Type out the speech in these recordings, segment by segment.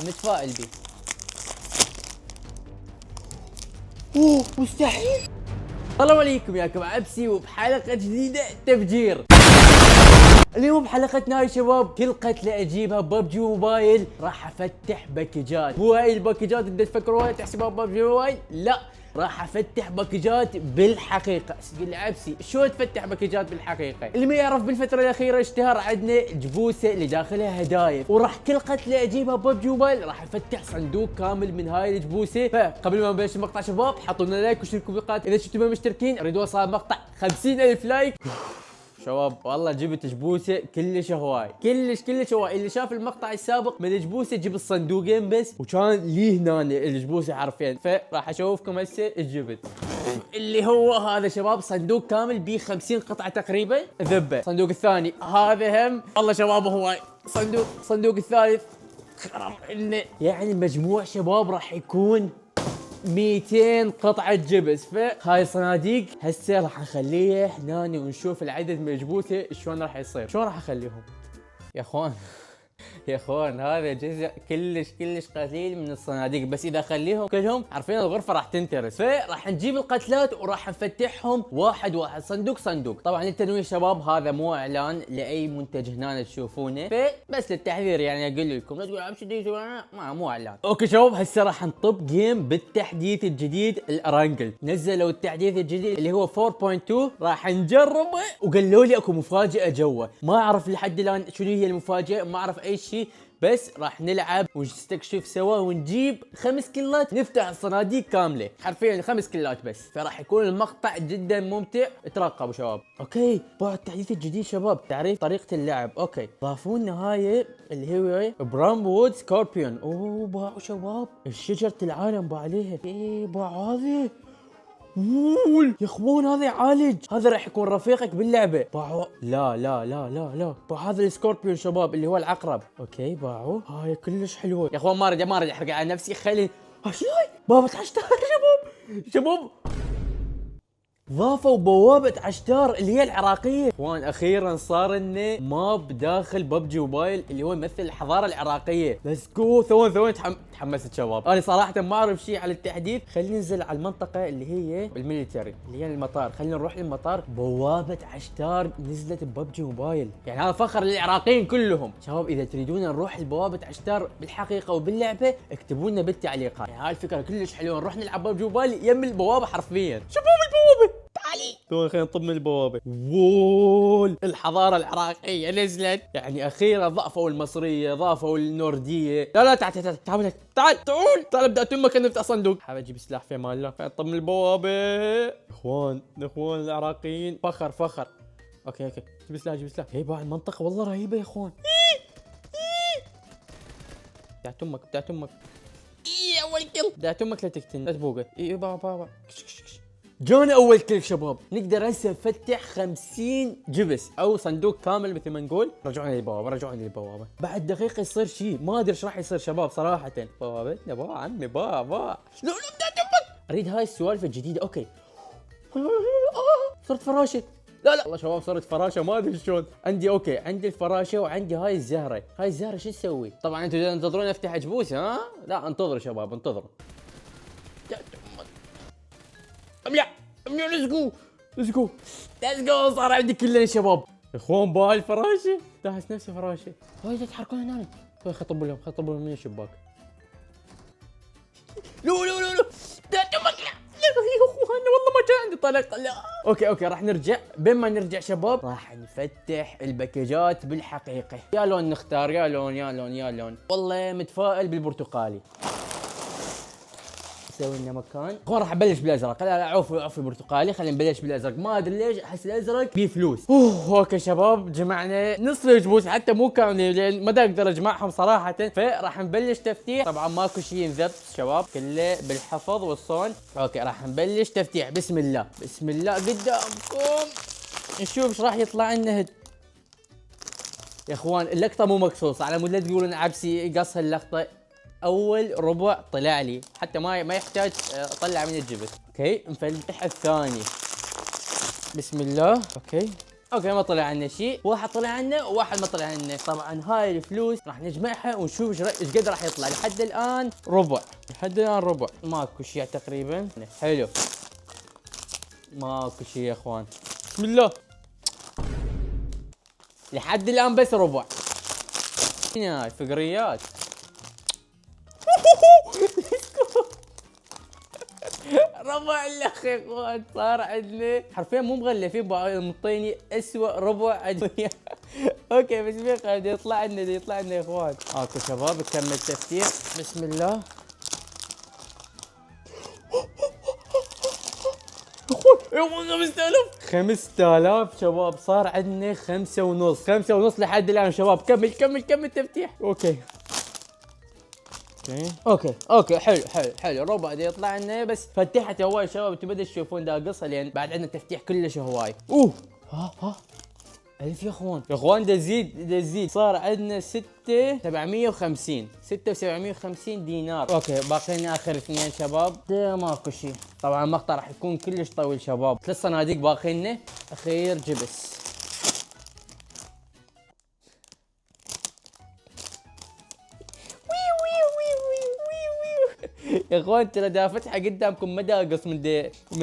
متفائل بيه. اوه مستحيل. السلام عليكم يا كبعبسي وبحلقة جديدة تفجير. اليوم بحلقتنا هاي شباب كل قتلة اجيبها ببجي موبايل راح افتح باكجات. مو هاي الباكجات اللي تفكروها تحسبها ببجي موبايل، لا راح افتح باكجات بالحقيقة. تقول لي عبسي شو تفتح باكجات بالحقيقة؟ اللي ما يعرف بالفترة الأخيرة اشتهر عندنا جبوسة اللي داخلها هدايا، وراح كل قتلة اجيبها ببجي موبايل راح افتح صندوق كامل من هاي الجبوسة. فقبل ما نبلش المقطع شباب حطوا لنا لايك واشتركوا بالقناة اذا شفتوا ما مشتركين. اريد اوصل المقطع 50,000 لايك. شباب والله جبت جبوسه كلش هواي، كلش هواي. اللي شاف المقطع السابق من الجبوسه جبت صندوقين بس وكان لي هنا الجبوسه حرفيا، فراح اشوفكم هسه الجبت اللي هو هذا شباب. صندوق كامل بيه 50 قطعه تقريبا ذبه. الصندوق الثاني هذا هم والله شباب هواي. صندوق الثالث يعني المجموع شباب راح يكون 200 قطعة جبس. فهاي الصناديق هسه راح اخليها هنا ونشوف العدد من الجبوسة شلون راح يصير. شلون راح اخليهم يا اخوان؟ يا اخوان هذا جزء كلش قليل من الصناديق، بس اذا اخليهم كلهم عارفين الغرفه راح تنترس. فراح نجيب القتلات وراح نفتحهم واحد صندوق. طبعا للتنويه شباب هذا مو اعلان لاي منتج هنا تشوفونه، فبس للتحذير يعني اقول لكم لا تقول امشي دي مو اعلان. اوكي شباب هسه راح نطب جيم بالتحديث الجديد الارانجل. نزلوا التحديث الجديد اللي هو 4.2 راح نجربه، وقالوا لي اكو مفاجاه جوا. ما اعرف لحد الان شنو هي المفاجاه، ما اعرف اي شيء، بس راح نلعب ونستكشف سوا ونجيب 5 كيلات نفتح الصناديق كامله حرفيا 5 كيلات بس. فراح يكون المقطع جدا ممتع. ترقبوا شباب. اوكي بعد التحديث الجديد شباب تعريف طريقه اللعب. اوكي ضافوا لنا هاي اللي هو برام وود سكوربيون. اوه باعوا شباب الشجره العالم باع عليها. ايه باع هذه يا اخوان هذا يعالج. هذا راح يكون رفيقك باللعبه. باعوا لا باع هذا السكوربيون شباب اللي هو العقرب. اوكي باعوا هاي كلش حلوه يا اخوان. ما اريد احرق على نفسي. خلي هاي بابا عشتار شباب ضافوا بوابة عشتار اللي هي العراقية. اخوان اخيرا صار لنا ماب داخل ببجي موبايل اللي هو يمثل الحضارة العراقية. ليتس جو. ثواني تحمست شباب. انا صراحة ما اعرف شيء على التحديث. خلينا ننزل على المنطقة اللي هي بالميليتري اللي هي المطار. خلينا نروح للمطار. بوابة عشتار نزلت ببجي موبايل، يعني هذا فخر للعراقيين كلهم. شباب اذا تريدون نروح لبوابة عشتار بالحقيقة وباللعبة اكتبوا لنا بالتعليقات. يعني هاي الفكرة كلش حلوة، نروح نلعب ببجي موبايل يم البوابة حرفيا. شباب البوابة تعالي خلينا نطب من البوابة. وول الحضارة العراقية نزلت. يعني أخيرا ضافوا المصرية، ضافوا النوردية. لا تعال ابدأ تمك نفتح صندوق. حاب اجيب سلاح في مال الله. خلينا نطب من البوابة. اخوان العراقيين فخر. اوكي جيب سلاح. هي باع المنطقة والله رهيبة يا اخوان. ابدأ تمك اول كل. ابدأ تمك لا تقتلني لا تبوقه. بابا جانا اول كل شباب. نقدر هسه نفتح 50 جبس او صندوق كامل مثل ما نقول. رجعوني للبوابه. بعد دقيقه يصير شيء ما ادري ايش راح يصير شباب صراحه. بوابتنا باع عمي باع. لا اريد هاي السوالف الجديده. اوكي صرت فراشه. لا والله شباب صرت فراشه ما ادري شلون. عندي الفراشه وعندي هاي الزهره. شو تسوي؟ طبعا انتم تنتظرون افتح جبوس ها؟ لا انتظروا شباب انتظروا. ليتس جو صار عندي كلنا شباب. اخوان باي الفراشه داهس نفسي فراشه. هاي تتحركون هنا. خطبوا لهم من الشباك. لا يا اخوان والله ما كان عندي طلق. لا اوكي راح نرجع. بين ما نرجع شباب راح نفتح الباكجات بالحقيقه. يا لون نختار يا لون. والله متفائل بالبرتقالي. نسوي لنا مكان. اخوان راح ابلش بالازرق. لا عوفوا البرتقالي. خلينا نبلش بالازرق. ما ادري ليش احس الازرق فيه فلوس. اوكي شباب جمعنا نصف الجبوس حتى مو كامله لان ما اقدر اجمعهم صراحه. فراح نبلش تفتيح. طبعا ماكو شيء ينذب شباب كله بالحفظ والصون. اوكي راح نبلش تفتيح. بسم الله قدامكم. نشوف ايش راح يطلع لنا. يا اخوان اللقطه مو مقصوصه على مود لا تقولون عبسي قص اللقطه. اول ربع طلع لي حتى ما يحتاج اطلع من الجبس. اوكي نفتح الثاني. بسم الله. اوكي اوكي ما طلع عنا شيء، واحد طلع عنا وواحد ما طلع عنا. طبعا هاي الفلوس راح نجمعها ونشوف ايش قد راح يطلع. لحد الان ربع، لحد الان ربع، ماكو شيء تقريبا. حلو، ماكو شيء يا اخوان. بسم الله، لحد الان بس ربع. هاي فقريات. ربع الاخ يا اخوان، صار عندنا حرفيا مو مغلفين، مطيني اسوء ربع عندنا. اوكي بس بده يطلع لنا، يطلع لنا يا اخوان. اكو شباب نكمل تفتيح. بسم الله. يا اخوان 5000 5000 شباب، صار عندنا 5 ونص، 5 ونص لحد الان شباب. كمل كمل كمل تفتيح. اوكي اوكي حلو ربع دي يطلع لنا. بس فتحت هواي شباب، انتم بدأ تشوفون دا قصه لان بعد عندنا تفتيح كلش هواي. ها 1000 يا اخوان. يا اخوان دا تزيد صار عندنا 6750 6750 دينار. اوكي باقي لنا اخر اثنين شباب. دا ماكو شيء. طبعا المقطع راح يكون كلش طويل شباب. 3 صناديق باقي لنا. اخير جبس. يا اخوان ترى دا فتحه قدامكم ما داقص من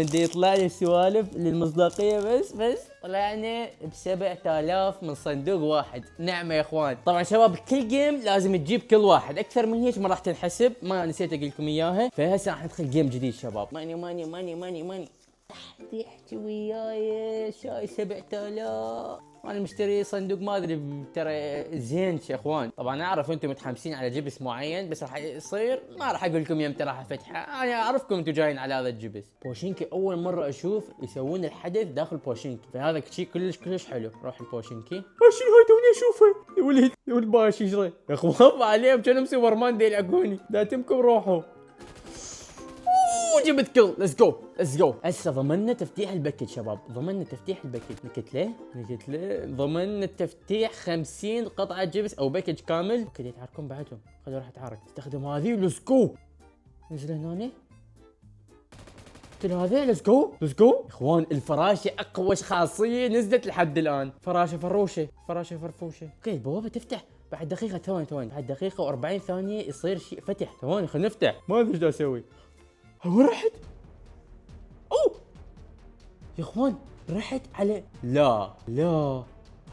دي يطلع لي سوالف للمصداقيه. بس طلعنا ب 7000 من صندوق واحد. نعمه يا اخوان. طبعا شباب كل جيم لازم تجيب كل واحد، اكثر من هيك ما راح تنحسب. ما نسيت اقول لكم اياها. فهسه راح ندخل جيم جديد شباب. ماني تحت يحكي وياي شاي 7000. انا مشتري صندوق ما ادري ترى زين يا اخوان. طبعا اعرف انتم متحمسين على جبس معين، بس راح يصير ما راح اقول لكم يمتى راح افتحه. انا اعرفكم انتم جايين على هذا الجبس. بوشينكي اول مره اشوف يسوون الحدث داخل بوشينكي، فهذا شيء كلش حلو. روح البوشينكي. شنو هاي توني اشوفه يا ولد باشا يجري يا اخوان عليهم كانهم سوبر مان دي يلعقوني. داتمكم روحوا. جبت كل. ليتس جو. هسه ضمننا تفتيح الباكج شباب، ضمننا تفتيح الباكج. نكت ليه ضمننا تفتيح 50 قطعه جبس او باكج كامل. اوكي يتحركون بعدهم. خلوا راح اتحرك. استخدم هذه. ليتس جو. نزل هنا. هذا. ليتس جو. اخوان الفراشه اقوى خاصيه نزلت لحد الان. فراشه فرفوشه. اوكي البوابه تفتح بعد دقيقه. ثواني بعد دقيقه و40 ثانيه يصير شيء فتح. ثواني خلينا نفتح. ما ادري ايش دا اسوي. وين رحت؟ يا اخوان رحت على لا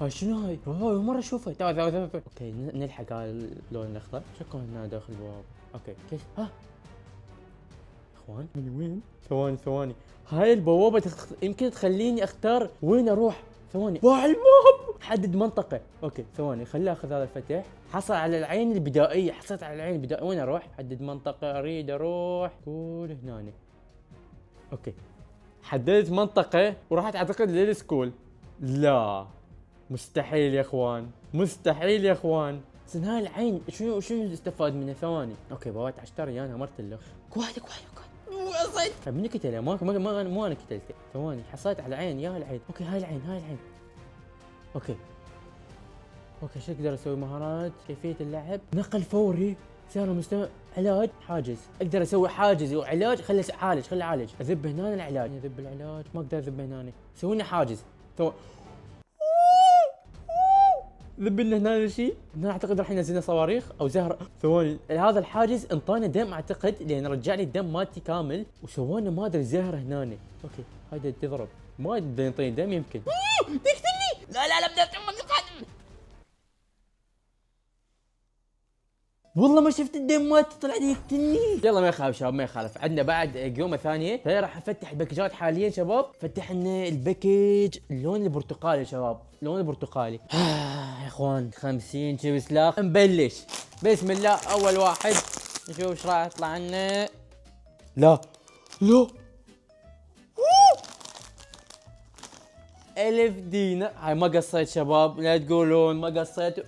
هاي شنو هاي؟ اول مره اشوفها. تعال اوكي نلحق هاي اللون الاخضر. شكون هنا داخل البوابه. اوكي كيف اخوان من وين؟ ثواني هاي البوابه يمكن تخليني اختار وين اروح. ثواني واع الباب. حدد منطقه. اوكي ثواني خليني اخذ هذا الفتح. حصل على العين البدائيه. حصلت على العين البدائيه. وين اروح؟ حدد منطقه. اريد اروح قول هنا. اوكي حددت منطقه ورحت اعتقد للسكول. لا مستحيل يا اخوان. زين هاي العين شنو استفاد منها؟ ثواني. اوكي بوات اشتري انا مرت له. كواد وصلت. طيب من قتله؟ مو انا قتلته. ثواني حصلت على العين. يا العين. اوكي هاي العين. اوكي شو اقدر اسوي؟ مهارات كيفيه اللعب. نقل فوري. سيارة مستمع. علاج حاجز. اقدر اسوي حاجز وعلاج. خلي اعالج. اذب هنا العلاج. اذب العلاج. ما اقدر اذب هنا. سوي لنا حاجز. ذب لنا هنا شيء. هنا اعتقد راح ينزلنا صواريخ او زهر. ثواني هذا الحاجز انطانا دم اعتقد لان رجع لي الدم مالتي كامل. وسوينا ما ادري زهر هنا. اوكي هاي تضرب. ما ادري ينطيني دم يمكن. تقتلني. لا بدأت والله ما شفت الدم مالتي طلع يقتلني. يلا ما يخالف شباب ما يخالف. عندنا بعد قيومه ثانيه. راح افتح الباكجات حاليا شباب. فتح لنا الباكج اللون البرتقالي شباب. اللون البرتقالي. يا اخوان 50 جبس لاخ. نبلش. بسم الله. اول واحد نشوف ايش راح يطلع لنا. لا 1000 دينار. هاي ما قصيت شباب لا تقولون ما قصيت.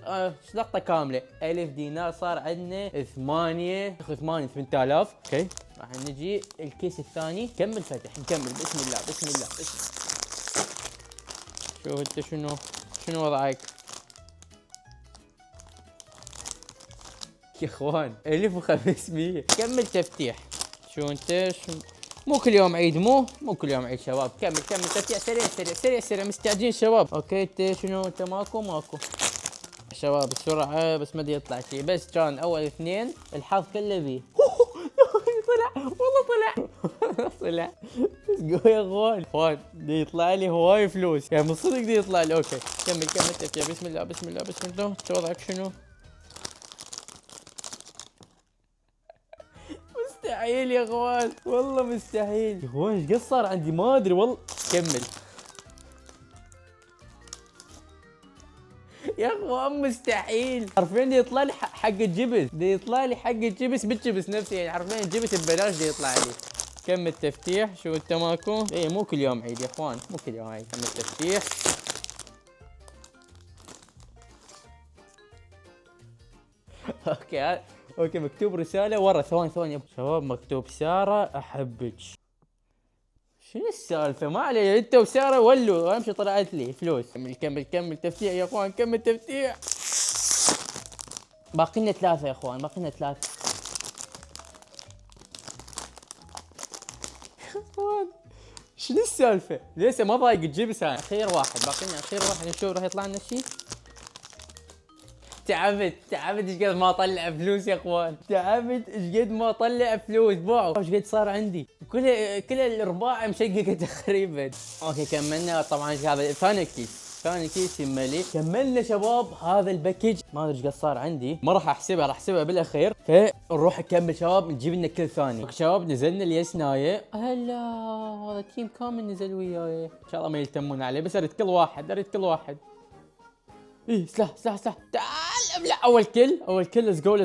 لقطة كاملة. 1000 دينار صار عندنا 8000. اوكي راح نجي الكيس الثاني. كمل فتح. نكمل. بسم الله. شوف انت شنو وضعك يا اخوان. 1500. كمل تفتيح. شو انت مو كل يوم عيد، مو كل يوم عيد شباب. كمل تفتيح سريع سريع سريع سريع، مستعجلين شباب. اوكي انت شنو؟ انت ماكو شباب بسرعة، بس ما يطلع شيء، بس كان اول اثنين الحظ كله بيه. طلع والله طلع. بس يا اخوان دي يطلع لي هواي فلوس، يعني من صدق دي يطلع لي. اوكي كمل تفتيح، بسم الله بسم الله بسم الله. انت وضعك شنو؟ مستحيل يا اخوان، والله مستحيل يا اخوان. ايش قد صار عندي ما ادري والله. كمل يا اخوان، مستحيل حرفيا دي يطلع لي حق الجبس، دي يطلع لي حق الجبس بالجبس نفسه، يعني حرفيا الجبس ببلاش دي يطلع لي. كمل تفتيح. شو انت ماكو؟ ايه مو كل يوم عيد يا اخوان، مو كل يوم عيد. كمل تفتيح. اوكي اوكي مكتوب رسالة ورا. ثواني شباب، مكتوب سارة احبك. شنو السالفة؟ ما علي، انت وسارة ولوا، امشي طلعت لي فلوس. كمل تفتيح يا اخوان، كمل تفتيح. باقي لنا 3 يا اخوان، باقي لنا 3. شنو السالفة؟ لسه ما ضايق الجبس. اخير واحد، باقي لنا اخير واحد، نشوف راح يطلع لنا شيء. تعبت ايش قد ما اطلع فلوس يا اخوان، تعبت ايش قد ما اطلع فلوس. باعوا ايش قد صار عندي، كل الارباع مشققه تقريبا. اوكي كملنا طبعا. هذا ثاني كيس يملي. كملنا شباب هذا الباكج. ما ادري ايش قد صار عندي، ما راح احسبها بالاخير. فنروح نكمل شباب، نجيب لنا كل ثاني. اوكي شباب نزلنا اليسنايه. هلا هذا تيم كامل نزل وياي، ان شاء الله ما يلتمون عليه، بس اريد كل واحد. ايه سلاح تعال ابلع. اول كل ليتس جو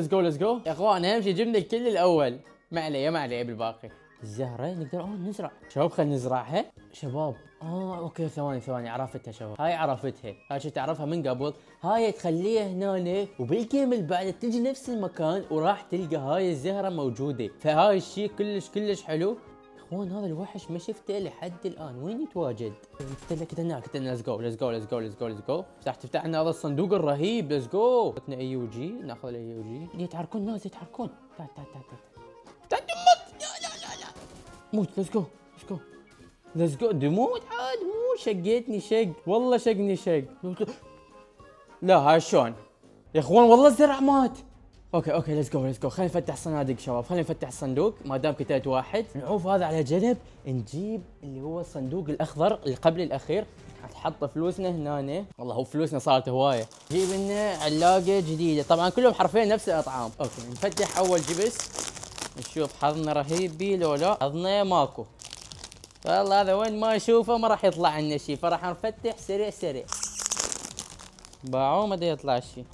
يا اخوان. اهم شيء جبنا الكل الاول، ما عليه بالباقي. الزهره نقدر نزرع شباب، خلينا نزرعها شباب. اوكي ثواني عرفتها شباب، هاي شو تعرفها من قبل. هاي تخليها هنا، وبالجيم اللي بعده تجي نفس المكان وراح تلقى هاي الزهره موجوده. فهاي الشيء كلش حلو. اخوان هذا الوحش ما شفته لحد الان، وين يتواجد؟ قلت هناك. ليتس جو. تفتح لنا هذا الصندوق الرهيب. ليتس جو. عطنا اي يو جي، ناخذ الاي يو جي. يتحركون ناس، تعال لا موت. ليتس جو دموت عاد. مو شقيتني والله شق. لا هاي شلون يا اخوان، والله الزرع مات. اوكي ليتس جو. خلينا نفتح صناديق شباب، خلينا نفتح الصندوق ما دام كتلت واحد. نعوف هذا على جنب، نجيب اللي هو الصندوق الاخضر اللي قبل الاخير، نحط فلوسنا هنا. والله هو فلوسنا صارت هوايه. نجيب لنا علاقه جديده، طبعا كلهم حرفيا نفس الاطعام. اوكي نفتح اول جبس، نشوف حظنا رهيب بيه لو لا. حظنا ماكو، والله هذا وين ما اشوفه ما راح يطلع لنا شيء، فراح نفتح سريع. باعوا ما يطلع شيء،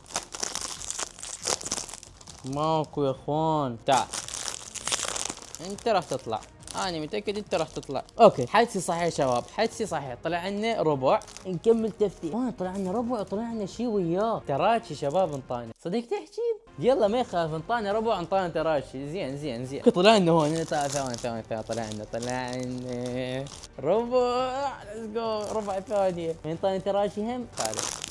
ماكو يا اخوان. تعال انت راح تطلع، انا متاكد انت راح تطلع. اوكي حدسي صحيح شباب، طلع لنا ربع. نكمل تفتيح. طلع لنا ربع وطلع لنا شيء وياه تراشي شباب. انطانا صدق تحكي، يلا ما يخاف، انطانا ربع انطانا تراشي. زين. طلع لنا هون. ثواني طلع لنا ربع. ليتس جو. ربع ثانيه انطانا تراشي هم خالص.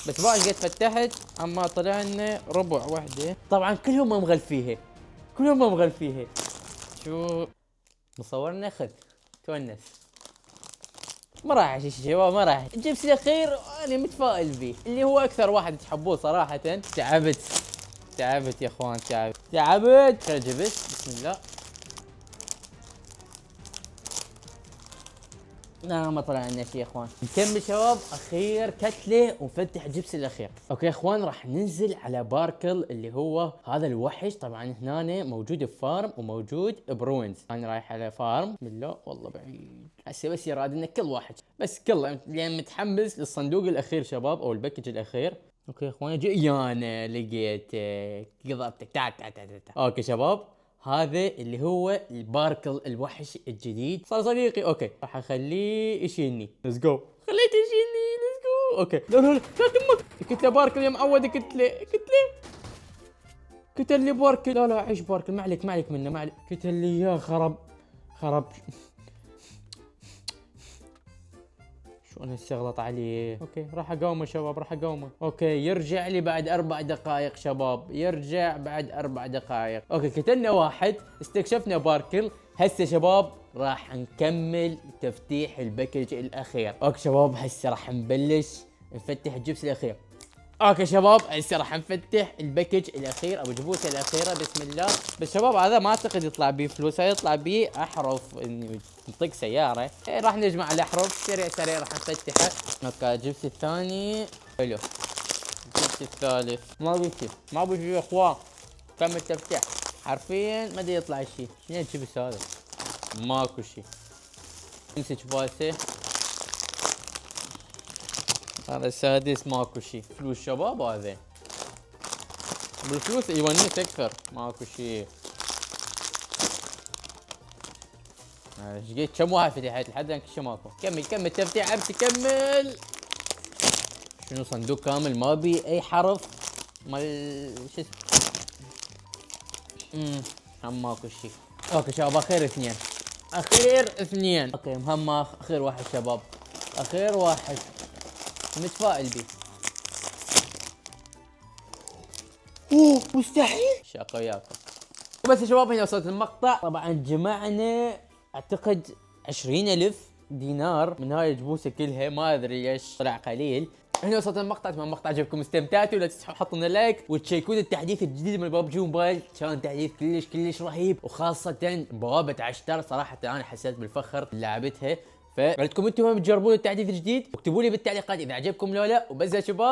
بس بقى قد فتحت، اما طلع لنا ربع وحده. طبعا كلهم مغلفيها. شو مصورنا؟ خذ تونس. ما راح شباب، ما راح. الجبس الاخير انا متفائل به، اللي هو اكثر واحد تحبوه صراحه. تعبت يا اخوان، تعبت. خذ جبس بسم الله. لا ما طلع لنا شيء يا اخوان. نكمل شباب، اخير كتله ونفتح الجبس الاخير. اوكي يا اخوان راح ننزل على باركل اللي هو هذا الوحش. طبعا هنا موجود بفارم وموجود بروينز. انا رايح على فارم. بالله والله بعيد، هسه بس يراد كل واحد، بس كله لان متحمس للصندوق الاخير شباب، او الباكج الاخير. اوكي يا اخوان انا لقيتك قضبتك. تعال. اوكي شباب هذا اللي هو الباركل الوحش الجديد، صار صديقي. اوكي راح اخليه يشيلني. ليتس جو. خليته يشيلني. ليتس جو. اوكي لا قلت له باركل يا معود. قلت لي باركل. لا عيش باركل، ما عليك منه، ما عليك. قلت لي يا خرب شو انا استغلط عليه. اوكي راح اقاومه شباب، اوكي يرجع لي بعد 4 دقائق شباب، يرجع بعد 4 دقائق. اوكي قتلنا واحد، استكشفنا باركل، هسه شباب راح نكمل تفتيح الباكج الاخير. اوكي شباب هسه راح نبلش نفتح الجبس الاخير. اوكي شباب هسه راح نفتح الباكج الاخير او الجبوسه الاخيره. بسم الله. بس شباب هذا ما اعتقد يطلع بيه فلوس، يطلع بيه احرف نطق سياره. راح نجمع الاحرف سريع سريع راح نفتحها. اوكي الجبس الثاني حلو. الجبس الثالث ما بي شيء، ما بي شيء يا اخوان. كمل تفتيح حرفيا ما ادري يطلع شيء. شنو الجبس هذا؟ ماكو شيء. امسك باسه. هذا السادس ماكو شيء. فلوس شباب هذا بالفلوس يونس اكثر. ماكو شيء. ايش قد كم واحد فتحت لحد الان كل شيء ماكو. كمل كمل تفتيح عبسي كمل. شنو صندوق كامل ما بي اي حرف مال شو اسمه. هم ماكو شيء. اوكي شباب اخير اثنين. اخير اثنين. اوكي مهمة اخير واحد شباب. اخير واحد متفائل بيه. اوه مستحيل. شاقة وياكم. وبس يا شباب هنا وصلت المقطع. طبعا جمعنا اعتقد 20,000 دينار من هاي الجبوسة كلها. ما ادري ليش طلع قليل. هنا وصلت المقطع. اتمنى المقطع عجبكم استمتعتوا. لا تنسوا تحطوا لنا لايك وتشيكون التحديث الجديد من ببجي موبايل. كان تحديث كلش رهيب وخاصة بوابة عشتر. صراحة انا حسيت بالفخر لعبتها. فردكم انتم هم تجربون التحديث الجديد واكتبوا لي بالتعليقات اذا عجبكم لو لا. وبس يا شباب